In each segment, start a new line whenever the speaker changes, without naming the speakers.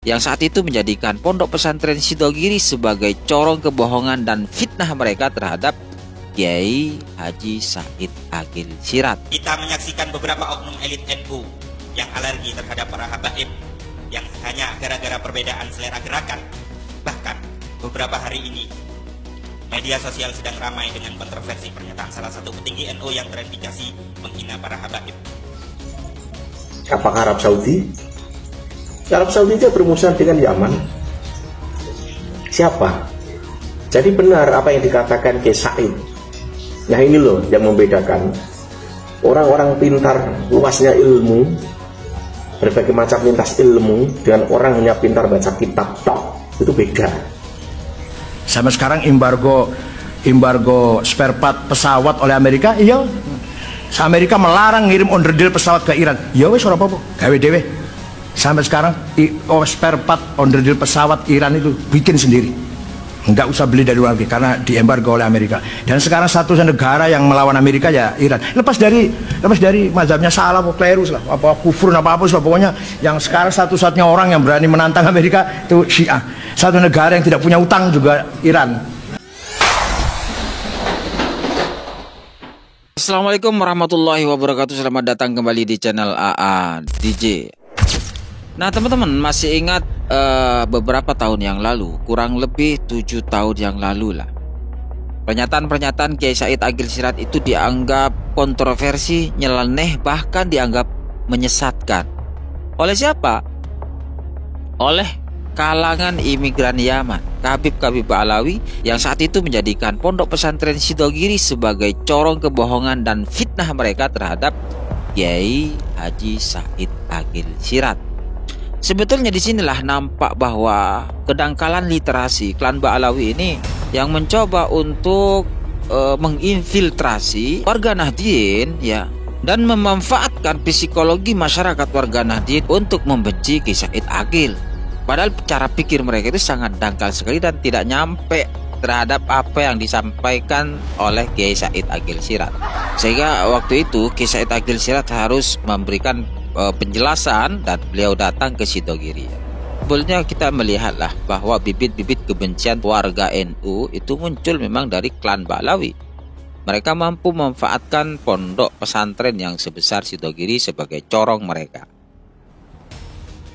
yang saat itu menjadikan pondok pesantren Sidogiri sebagai corong kebohongan dan fitnah mereka terhadap Kiai Haji Said Agil Siraj.
Kita menyaksikan beberapa oknum elit NU yang alergi terhadap para habaib yang hanya gara-gara perbedaan selera gerakan. Bahkan beberapa hari ini media sosial sedang ramai dengan kontroversi pernyataan salah satu petinggi NU yang terindikasi menghina para habaib.
Apakah Arab Saudi? Arab Saudi itu bermusuhan dengan Yaman. Siapa? Jadi benar apa yang dikatakan Kiai Said. Nah ini loh yang membedakan orang-orang pintar, luasnya ilmu, berbagai macam lintas ilmu, dengan orang hanya pintar baca kitab tok, itu beda.
Sampai sekarang embargo spare part pesawat oleh Amerika, iya. Amerika melarang ngirim onderdil pesawat ke Iran. Ya wes ora apa-apa, gawe dhewe. Sampai sekarang spare part onderdil pesawat Iran itu bikin sendiri. Nggak usah beli dari luar negeri karena diembargo oleh Amerika. Dan sekarang satu negara yang melawan Amerika ya Iran. Lepas dari mazhabnya salah, klerus lah, apa kufur apa pokoknya yang sekarang satu-satunya orang yang berani menantang Amerika itu Syiah. Satu negara yang tidak punya utang juga Iran.
Assalamualaikum warahmatullahi wabarakatuh. Selamat datang kembali di channel AA DJ. Nah teman-teman, masih ingat beberapa tahun yang lalu, kurang lebih 7 tahun yang lalu lah, pernyataan-pernyataan Kiai Said Agil Siraj itu dianggap kontroversi, nyeleneh, bahkan dianggap menyesatkan. Oleh siapa? Oleh kalangan imigran Yaman, Habib Alawi, yang saat itu menjadikan pondok pesantren Sidogiri sebagai corong kebohongan dan fitnah mereka terhadap Kiai Haji Said Agil Siraj. Sebetulnya disinilah nampak bahwa kedangkalan literasi klan Ba'alawi ini yang mencoba untuk menginfiltrasi warga Nahdien ya, dan memanfaatkan psikologi masyarakat warga Nahdien untuk membenci Kiai Said Agil. Padahal cara pikir mereka itu sangat dangkal sekali dan tidak nyampe terhadap apa yang disampaikan oleh Kiai Said Agil Siraj. Sehingga waktu itu Kiai Said Agil Siraj harus memberikan penjelasan dan beliau datang ke Sidogiri. Sebetulnya kita melihatlah bahwa bibit-bibit kebencian warga NU itu muncul memang dari klan Ba'alawi. Mereka mampu memanfaatkan pondok pesantren yang sebesar Sidogiri sebagai corong mereka.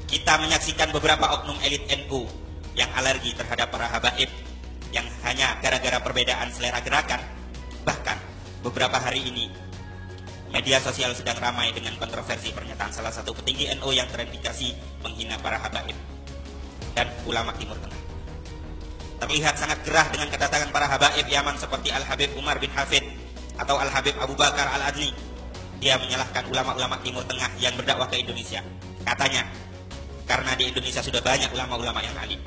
Kita menyaksikan beberapa oknum elit NU yang alergi terhadap para habaib yang hanya gara-gara perbedaan selera gerakan. Bahkan beberapa hari ini media sosial sedang ramai dengan kontroversi pernyataan salah satu petinggi NU yang terindikasi menghina para habaib dan ulama Timur Tengah. Terlihat sangat gerah dengan kedatangan para habaib Yaman seperti Al-Habib Umar bin Hafid atau Al-Habib Abu Bakar Al-Adli. Dia menyalahkan ulama-ulama Timur Tengah yang berdakwah ke Indonesia. Katanya, karena di Indonesia sudah banyak ulama-ulama yang alim.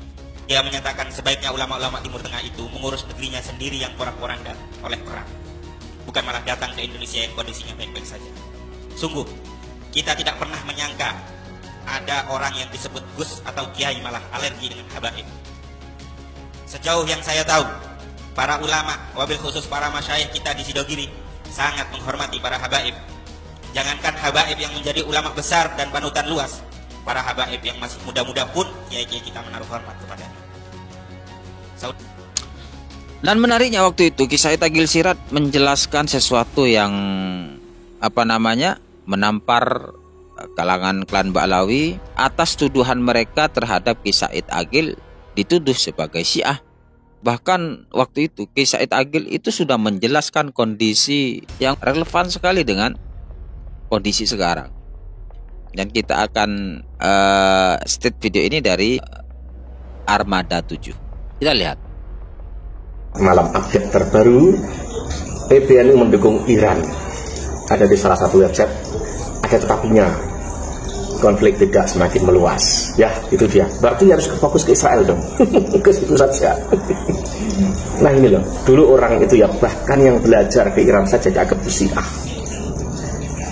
Dia menyatakan sebaiknya ulama-ulama Timur Tengah itu mengurus negerinya sendiri yang porak-poranda oleh perang, bukan malah datang ke Indonesia yang kondisinya baik-baik saja. Sungguh, kita tidak pernah menyangka ada orang yang disebut Gus atau Kiai malah alergi dengan habaib. Sejauh yang saya tahu, para ulama, wabil khusus para masyayikh kita di Sidogiri, sangat menghormati para habaib. Jangankan habaib yang menjadi ulama besar dan panutan luas, para habaib yang masih muda-muda pun kiai-kiai kita menaruh hormat kepadanya.
Dan menariknya waktu itu Kiai Said Agil Siraj menjelaskan sesuatu yang menampar kalangan klan Ba'alawi atas tuduhan mereka terhadap Kiai Said Agil dituduh sebagai Syiah. Bahkan waktu itu Kiai Said Agil itu sudah menjelaskan kondisi yang relevan sekali dengan kondisi sekarang. Dan kita akan state video ini dari Armada 7. Kita lihat.
Malam update terbaru, PBNU mendukung Iran. Ada di salah satu website, ada tetapinya, konflik tidak semakin meluas. Ya, itu dia. Berarti harus fokus ke Israel dong. Ke situ saja. Nah ini loh, dulu orang itu ya bahkan yang belajar ke Iran saja dianggap Syiah.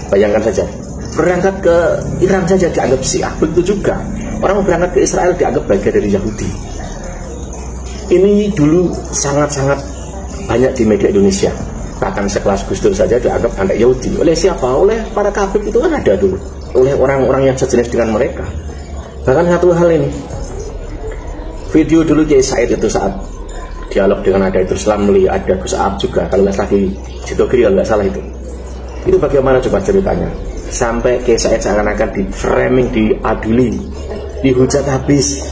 Bayangkan saja, berangkat ke Iran saja dianggap Syiah. Begitu juga orang berangkat ke Israel dianggap bagian dari Yahudi. Ini dulu sangat-sangat banyak di media Indonesia. Bahkan sekelas Gus Dur saja dianggap anak Yahudi. Oleh siapa? Oleh para kafir itu kan ada dulu. Oleh orang-orang yang sejenis dengan mereka. Bahkan satu hal ini, Video dulu Kiai Said itu saat dialog dengan ada Idrus Ramli, ada Gus Aab juga, kalau nggak salah di Jitogiri, kalau nggak salah itu bagaimana coba ceritanya, sampai Kiai Said seakan-akan di framing, diadili, dihujat habis,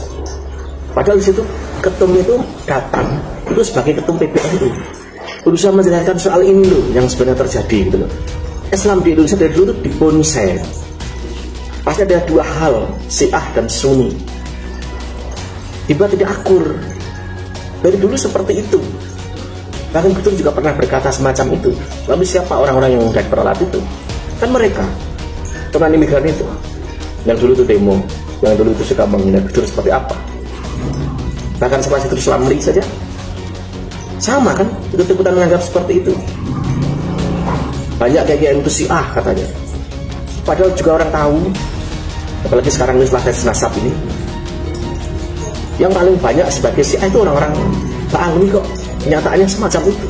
padahal di situ ketum itu datang itu sebagai ketum PBNU berusaha menjelaskan soal ini loh yang sebenarnya terjadi gitu loh. Islam di Indonesia dari dulu di bonsai, pasti ada dua hal, Syiah dan Sunni, tiba tidak akur dari dulu seperti itu. Bahkan Gus Dur juga pernah berkata semacam itu. Lalu siapa orang-orang yang dari peralat itu? Kan mereka teman imigran itu yang dulu itu demo, yang dulu itu suka menghina Gus Dur seperti apa. Bahkan sama Idrus Ramli saja sama kan, ikut-ikutan menganggap seperti itu. Banyak kayak yang itu Syiah katanya, padahal juga orang tahu, apalagi sekarang ini setelah tes nasab ini, yang paling banyak sebagai Syiah itu orang-orang Ba'alwi kok, kenyataannya semacam itu.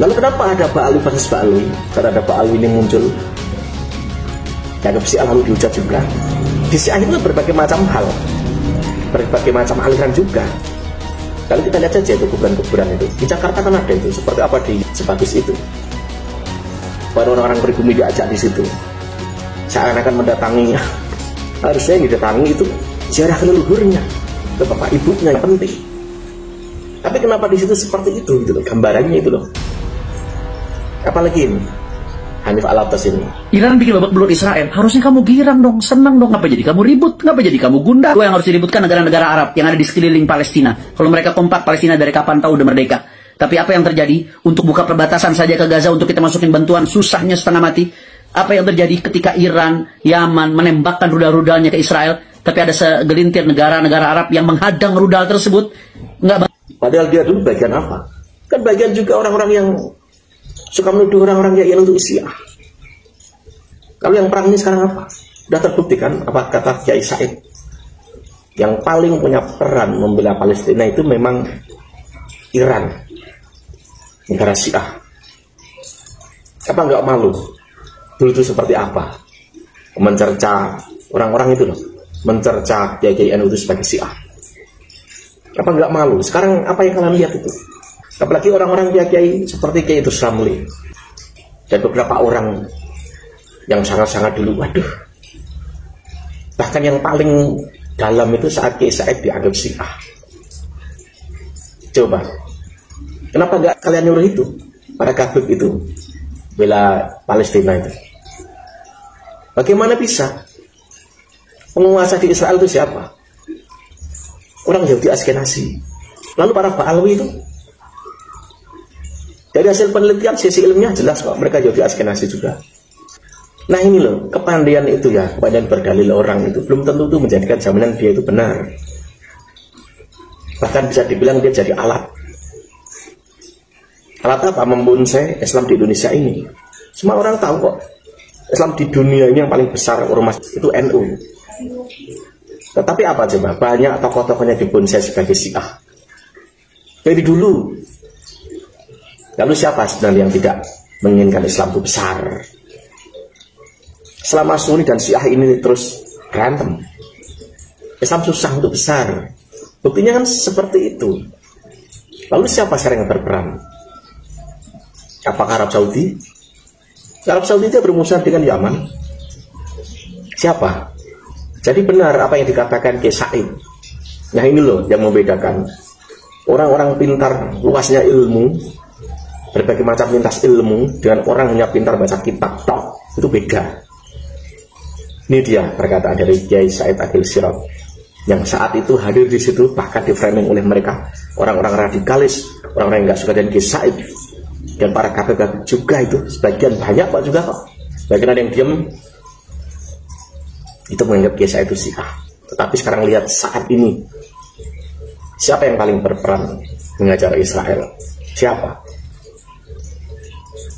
Lalu kenapa ada Ba'alwi versus Ba'alwi? Karena ada Ba'alwi ini muncul dianggap Syiah lalu dihujat juga. Di Syiah itu berbagai macam hal, berbagai macam aliran juga. Kalau kita lihat saja itu kuburan-kuburan itu di Jakarta kan ada itu, seperti apa di Sebagus itu, baru orang-orang pribumi diajak di situ, seakan-akan mendatangi, harusnya yang didatangi itu ziarah ke leluhurnya, ke bapak ibunya yang penting. Tapi kenapa di situ seperti itu gitu loh, gambarannya itu loh. Apalagi ini Hanif Alatas ini,
Iran bikin babak belur Israel, harusnya kamu girang dong, senang dong. Ngapa jadi kamu ribut, ngapa jadi kamu gundah? Itu yang harus diributkan negara-negara Arab yang ada di sekeliling Palestina. Kalau mereka kompak, Palestina dari kapan tahu udah merdeka. Tapi apa yang terjadi untuk buka perbatasan saja ke Gaza untuk kita masukin bantuan, susahnya setengah mati. Apa yang terjadi ketika Iran, Yaman menembakkan rudal-rudalnya ke Israel, tapi ada segelintir negara-negara Arab yang menghadang rudal tersebut? Enggak.
Padahal dia dulu bagian apa? Kan bagian juga orang-orang yang suka menuduh orang-orang yang untuk Syiah. Kalau yang perang ini sekarang apa? Sudah terbukti kan apa kata Kiai Said? Yang paling punya peran membela Palestina itu memang Iran, negara Syiah. Apa nggak malu? Dulu itu seperti apa? Mencerca orang-orang itu loh, mencerca Kiai NU itu sebagai Syiah. Apa nggak malu? Sekarang apa yang kalian lihat itu? Apalagi orang-orang Kiai seperti Kiai Idrus Ramli dan beberapa orang yang sangat-sangat dulu, waduh, bahkan yang paling dalam itu saat Kiai Said dianggap Syiah. Coba, kenapa nggak kalian nyuruh itu, para kabib itu bela Palestina itu? Bagaimana bisa? Penguasa di Israel itu siapa? Orang Yahudi Askenazi. Lalu para Ba'alwi itu, dari hasil penelitian sisi ilmiah jelas kok mereka Yahudi Askenazi juga. Nah ini loh, kepandaian itu ya, kepandaian berdalil orang itu belum tentu itu menjadikan jaminan dia itu benar. Bahkan bisa dibilang dia jadi alat. Alat apa? Membonsai Islam di Indonesia ini. Semua orang tahu kok, Islam di dunia ini yang paling besar ormas itu NU. Tetapi apa coba? Banyak tokoh-tokohnya dibonsai sebagai Syiah dari dulu. Lalu siapa sebenarnya yang tidak menginginkan Islam itu besar? Selama Sunni dan Syiah ini terus berantem, Islam susah untuk besar. Buktinya kan seperti itu. Lalu siapa sekarang yang berperan? Apakah Arab Saudi? Arab Saudi itu bermusuhan dengan Yaman. Siapa? Jadi benar apa yang dikatakan Kiai Said. Nah ini loh yang membedakan orang-orang pintar, luasnya ilmu, berbagai macam lintas ilmu, dengan orang hanya pintar baca kitab tok, itu beda. Ini dia perkataan dari Kiai Said Akhil Sirot yang saat itu hadir di situ, bahkan di framing oleh mereka orang-orang radikalis, orang-orang yang nggak suka dengan Kiai Said dan para kabeh-kabeh juga itu, sebagian banyak kok juga kok, sebagian ada yang diam itu menganggap Kiai Said itu Syiah. Tetapi sekarang lihat saat ini, siapa yang paling berperan mengajar Israel? Siapa?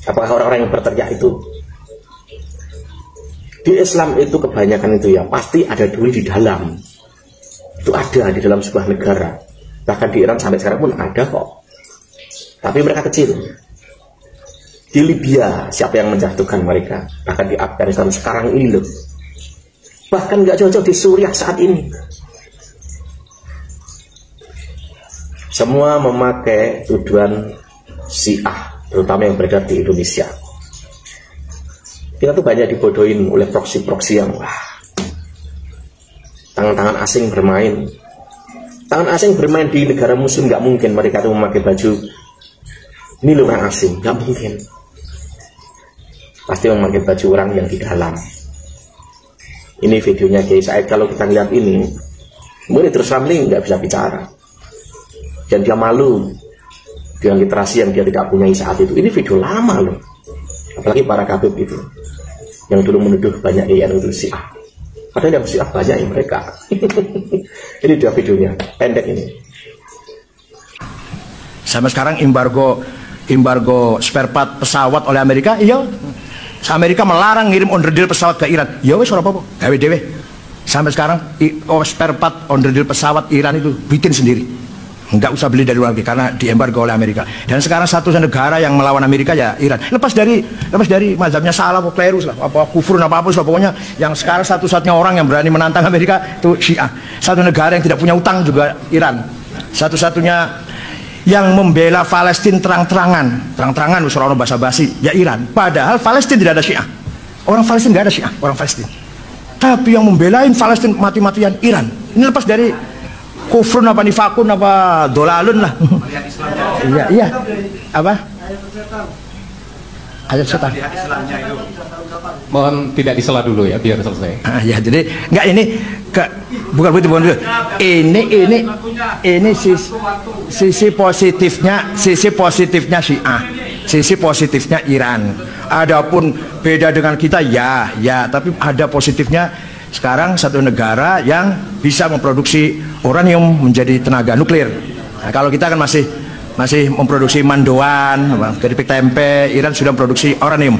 Apakah orang-orang yang berteriak itu? Di Islam itu kebanyakan itu ya pasti ada duit di dalam. Itu ada di dalam sebuah negara. Bahkan di Iran sampai sekarang pun ada kok. Tapi mereka kecil. Di Libya siapa yang menjatuhkan mereka? Bahkan di Afghanistan sekarang ini loh. Bahkan nggak jauh-jauh di Suriah saat ini. semua memakai tuduhan Syiah, terutama yang beredar di Indonesia. Kita tuh banyak dibodohin oleh proksi-proksi yang tangan-tangan asing bermain. Tangan asing bermain di negara muslim, nggak mungkin mereka tuh memakai baju ini loh orang asing, nggak mungkin. Pasti memakai baju orang yang di dalam. Ini videonya Kiai Said, kalau kita lihat ini, mungkin terus Ramli nggak bisa bicara. Dan dia malu dengan literasi yang dia tidak punya saat itu. Ini video lama loh. Apalagi para kabib itu, yang dulu menuduh banyak IAN itu Syiah. Padahal yang Syiah banyak yang mereka. Ini dia videonya, pendek ini.
Sampai sekarang embargo spare part pesawat oleh Amerika, iya. Amerika melarang ngirim onderdil pesawat ke Iran. Ya wes ora apa-apa, gawe dhewe. Sampai sekarang spare part onderdil pesawat Iran itu bikin sendiri. Enggak usah beli dari luar negeri karena diembargo oleh Amerika. Dan sekarang satu negara yang melawan Amerika ya Iran. Lepas dari mazhabnya salah apa klerus lah, apa kufur apa pokoknya yang sekarang satu-satunya orang yang berani menantang Amerika itu Syiah. Satu negara yang tidak punya utang juga Iran. Satu-satunya yang membela Palestina terang-terangan wis ora ono basa-basi ya Iran. Padahal Palestina tidak ada Syiah. Orang Palestina tidak ada Syiah, orang Palestina. Tapi yang membelain Palestina mati-matian Iran. Ini lepas dari kufrun apa nifakun apa dolalun lah. Iya. Apa? Ayat setan.
Mohon tidak disela dulu ya biar selesai.
Ya jadi enggak ini bukan dulu. Ini sisi positifnya Syiah, sisi positifnya Iran. Adapun beda dengan kita ya, tapi ada positifnya. Sekarang satu negara yang bisa memproduksi uranium menjadi tenaga nuklir. Nah, kalau kita kan masih memproduksi mandoan, keripik tempe, Iran sudah memproduksi uranium.